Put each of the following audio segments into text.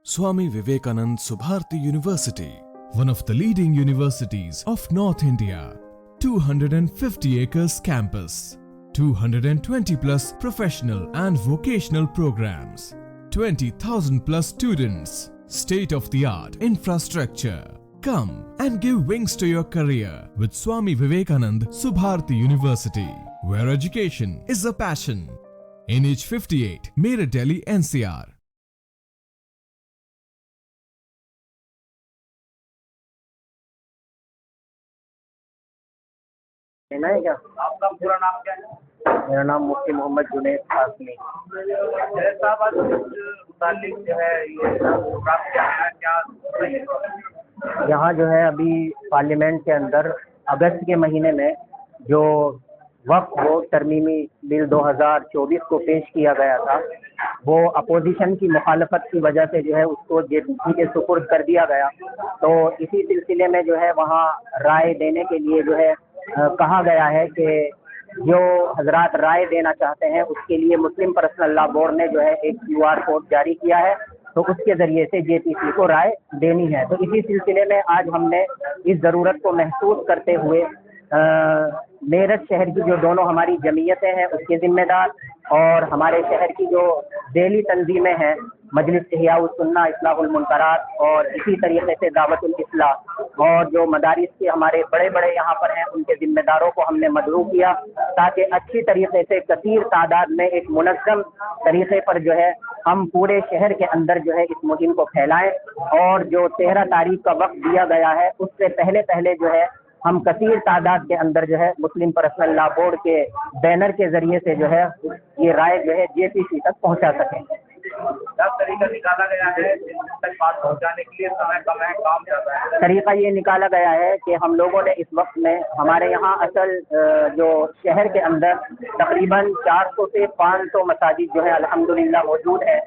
Swami Vivekanand Subharti University, one of the leading universities of North India. 250 acres campus, 220 plus professional and vocational programs, 20,000 plus students, state-of-the-art infrastructure. Come and give wings to your career with Swami Vivekanand Subharti University, where education is a passion. NH58, Meerut, Delhi, NCR. लेना है क्या? आपका पूरा नाम क्या है? मेरा नाम मुफ्ती मोहम्मद जुनैद कासमी। साहब आज मुतालिक जो है ये प्रोग्राम क्या है, क्या यहाँ जो है अभी पार्लियामेंट के अंदर अगस्त के महीने में जो वक्फ बोर्ड तरमीमी बिल 2024 को पेश किया गया था, वो अपोजिशन की मुखालफत की वजह से जो है उसको जेपीसी के सुपुर्द कर दिया गया। तो इसी सिलसिले में जो है वहाँ राय देने के लिए जो है कहा गया है कि जो हजरात राय देना चाहते हैं उसके लिए मुस्लिम पर्सनल लॉ बोर्ड ने जो है एक QR कोड जारी किया है, तो उसके ज़रिए से जेपीसी को राय देनी है। तो इसी सिलसिले में आज हमने इस ज़रूरत को महसूस करते हुए मेरठ शहर की जो दोनों हमारी जमीयतें हैं उसके ज़िम्मेदार और हमारे शहर की जो दिली तंजीमें हैं, मजलिस इहयाउस सुन्ना, इस्लाहुल मुनकरात और इसी तरीके से दावतुल इस्लाह और जो मदारिस के हमारे बड़े बड़े यहाँ पर हैं उनके ज़िम्मेदारों को हमने मदरू किया ताकि अच्छी तरीके से कसीर तादाद में एक मुनज़्ज़म तरीके पर जो है हम पूरे शहर के अंदर जो है इस मुहिम को फैलाएं और जो 13 तारीख का वक्त दिया गया है उससे पहले जो है हम कसीर तादाद के अंदर जो है मुस्लिम पर्सनल लॉ बोर्ड के बैनर के ज़रिए से जो है ये राय जो है जेपीसी तक पहुँचा सकें। तरीका निकाला गया है तक बात पहुंचाने के लिए, समय कम है, काम ज़्यादा है। तरीका ये निकाला गया है कि हम लोगों ने इस वक्त में हमारे यहाँ असल जो शहर के अंदर तकरीबन 400 से 500 मसाजिद जो है अल्हम्दुलिल्लाह मौजूद है।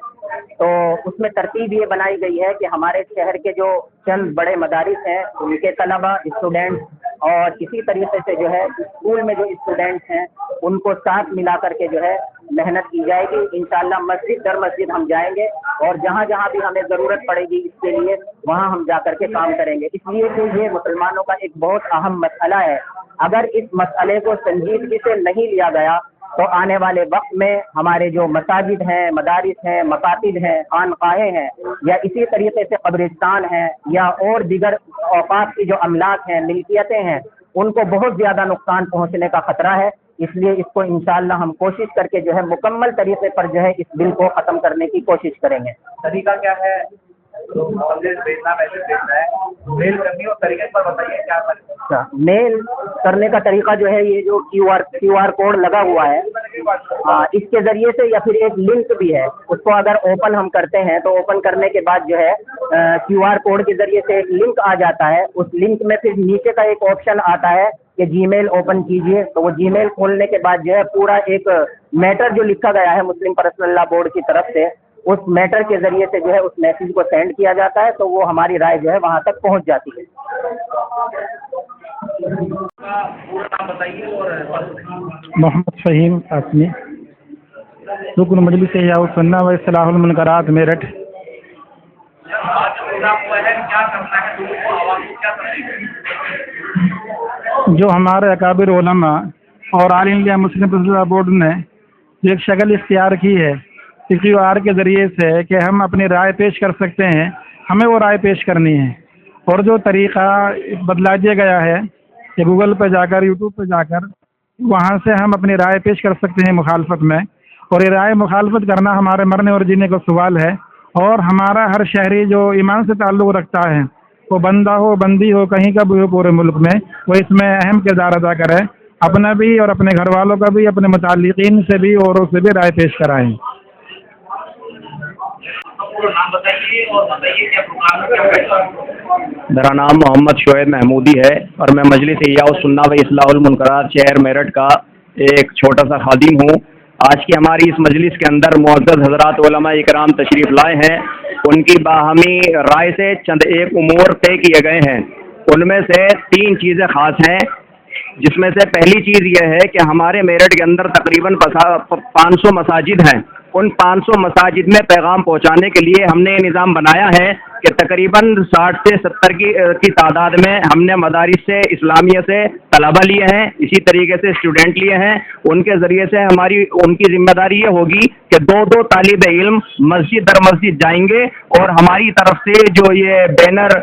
तो उसमें तरतीब ये बनाई गई है कि हमारे शहर के जो चंद बड़े मदारिस हैं उनके तलबा, स्टूडेंट्स और इसी तरीके से जो है स्कूल में जो स्टूडेंट्स हैं उनको साथ मिला करके जो है मेहनत की जाएगी। इंशाअल्लाह मस्जिद दर मस्जिद हम जाएंगे और जहाँ जहाँ भी हमें ज़रूरत पड़ेगी इसके लिए वहाँ हम जा कर के काम करेंगे। इसलिए कि ये मुसलमानों का एक बहुत अहम मसला है। अगर इस मसले को संजीदगी से नहीं लिया गया तो आने वाले वक्त में हमारे जो मसाजिद हैं, मदारिस हैं, मकातिब हैं, खानकाहें हैं या इसी तरीके से कब्रिस्तान हैं या और दीगर औकात की जो अमलाक हैं, मिल्कियतें हैं, उनको बहुत ज़्यादा नुकसान पहुंचने का खतरा है। इसलिए इसको इंशाअल्लाह हम कोशिश करके जो है मुकम्मल तरीके पर जो है इस बिल को ख़त्म करने की कोशिश करेंगे। तरीका क्या है? तो संदेश भेजना, मैसेज भेजना है, मेल करनी और तरीके पर बताइए क्या अच्छा, मेल करने का तरीका जो है ये जो क्यूआर कोड लगा हुआ है इसके ज़रिए से, या फिर एक लिंक भी है, उसको अगर ओपन हम करते हैं तो ओपन करने के बाद जो है क्यूआर कोड के ज़रिए से एक लिंक आ जाता है। उस लिंक में फिर नीचे का एक ऑप्शन आता है कि जीमेल ओपन कीजिए, तो वो जीमेल खोलने के बाद जो है पूरा एक मैटर जो लिखा गया है मुस्लिम पर्सनल लॉ बोर्ड की तरफ से, उस मैटर के ज़रिए से जो है उस मैसेज को सेंड किया जाता है, तो वो हमारी राय जो है वहाँ तक पहुँच जाती है। मोहम्मद फ़हीम कासमी, रुकन मजलिस इहयाउस सुन्ना व इस्लाहुल मुनकरात, मेरठ। जो हमारे अकाबिर उलमा और all India Muslim personal law board ने एक शक्ल इख्तियार की है इस QR के ज़रिए से कि हम अपनी राय पेश कर सकते हैं, हमें वो राय पेश करनी है। और जो तरीक़ा बदला दिया गया है कि गूगल पर जाकर, यूट्यूब पर जाकर वहाँ से हम अपनी राय पेश कर सकते हैं मुखालफत में, और ये राय मुखालफत करना हमारे मरने और जीने का सवाल है। और हमारा हर शहरी जो ईमान से ताल्लुक़ रखता है, वो बंदा हो, बंदी हो, कहीं का भी हो पूरे मुल्क में, वो इसमें अहम किरदार अदा करे, अपना भी और अपने घर वालों का भी, अपने मुताल्लिक़ीन से भी औरों से भी राय पेश कराएँ। मेरा नाम मोहम्मद शोएब महमूदी है और मैं मजलिस इहयाउस सुन्ना व इस्लाहुल मुनकरात शहर मेरठ का एक छोटा सा खादिम हूँ। आज की हमारी इस मजलिस के अंदर मुअज़्ज़ज़ हज़रात उलमा इकराम तशरीफ़ लाए हैं। उनकी बाहमी राय से चंद एक उमूर तय किए गए हैं। उनमें से 3 चीज़ें ख़ास हैं, जिसमें से पहली चीज़ यह है कि हमारे मेरठ के अंदर तकरीबन 500 मसाजिद हैं उन 500 मसाजिद में पैगाम पहुंचाने के लिए हमने ये निज़ाम बनाया है कि तकरीबन 60 से 70 की तादाद में हमने मदारिस से इस्लामिया से तलबा लिए हैं, इसी तरीके से स्टूडेंट लिए हैं। उनके ज़रिए से उनकी जिम्मेदारी ये होगी कि 2-2 तालिब इल्म मस्जिद दर मस्जिद जाएंगे और हमारी तरफ से जो ये बैनर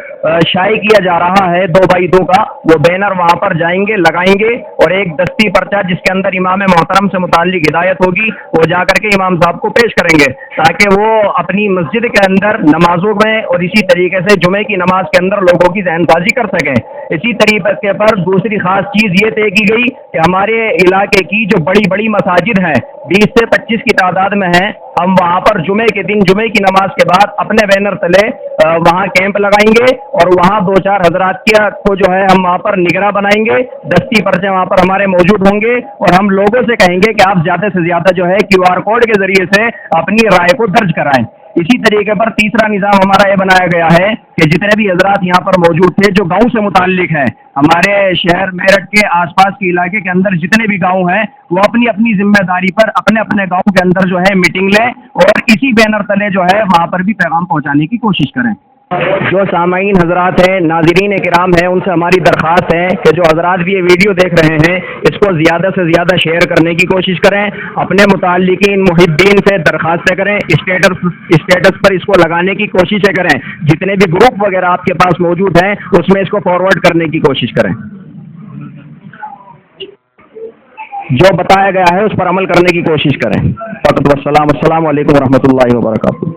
शाये किया जा रहा है 2x2 का, वो बैनर वहाँ पर जाएंगे, लगाएंगे और एक दस्ती पर्चा जिसके अंदर इमाम मोहतरम से मुताल्लिक हिदायत होगी वो जा करके इमाम साहब को पेश करेंगे, ताकि वो अपनी मस्जिद के अंदर नमाजों में और इसी तरीके से जुमे की नमाज के अंदर लोगों की ज़हनसाजी कर सकें। इसी तरीके पर दूसरी खास चीज़ ये तय की गई कि हमारे इलाके की जो बड़ी बड़ी मसाजिद हैं 20 से 25 की तादाद में हैं, हम वहाँ पर जुमे के दिन जुमे की नमाज के बाद अपने बैनर तले वहाँ कैंप लगाएंगे और वहाँ 2-4 हजरात को जो है हम वहाँ पर निगरां बनाएंगे, दस्ती पर्चे वहाँ पर हमारे मौजूद होंगे और हम लोगों से कहेंगे कि आप ज़्यादा से ज़्यादा जो है QR कोड के ज़रिए से अपनी राय को दर्ज कराएं। इसी तरीके पर तीसरा निज़ाम हमारा ये बनाया गया है कि जितने भी हजरात यहाँ पर मौजूद थे जो गांव से मुताल्लिक हैं, हमारे शहर मेरठ के आसपास के इलाके के अंदर जितने भी गांव हैं, वो अपनी अपनी जिम्मेदारी पर अपने अपने गांव के अंदर जो है मीटिंग लें और इसी बैनर तले जो है वहाँ पर भी पैगाम पहुँचाने की कोशिश करें। जो सामाईन हजरात हैं, नाज़रीन किराम हैं, उनसे हमारी दरख्वास्त है कि जो हजरात भी ये वीडियो देख रहे हैं इसको ज़्यादा से ज़्यादा शेयर करने की कोशिश करें, अपने मुताल्लिकीन मुहिब्बीन से दरख्वास्तें करें, स्टेटस पर इसको लगाने की कोशिशें करें, जितने भी ग्रुप वगैरह आपके पास मौजूद हैं उसमें इसको फॉरवर्ड करने की कोशिश करें। जो बताया गया है उस पर अमल करने की कोशिश करें। फ़क़त वस्सलाम, अस्सलामु अलैकुम व रहमतुल्लाहि व बरकातुहू।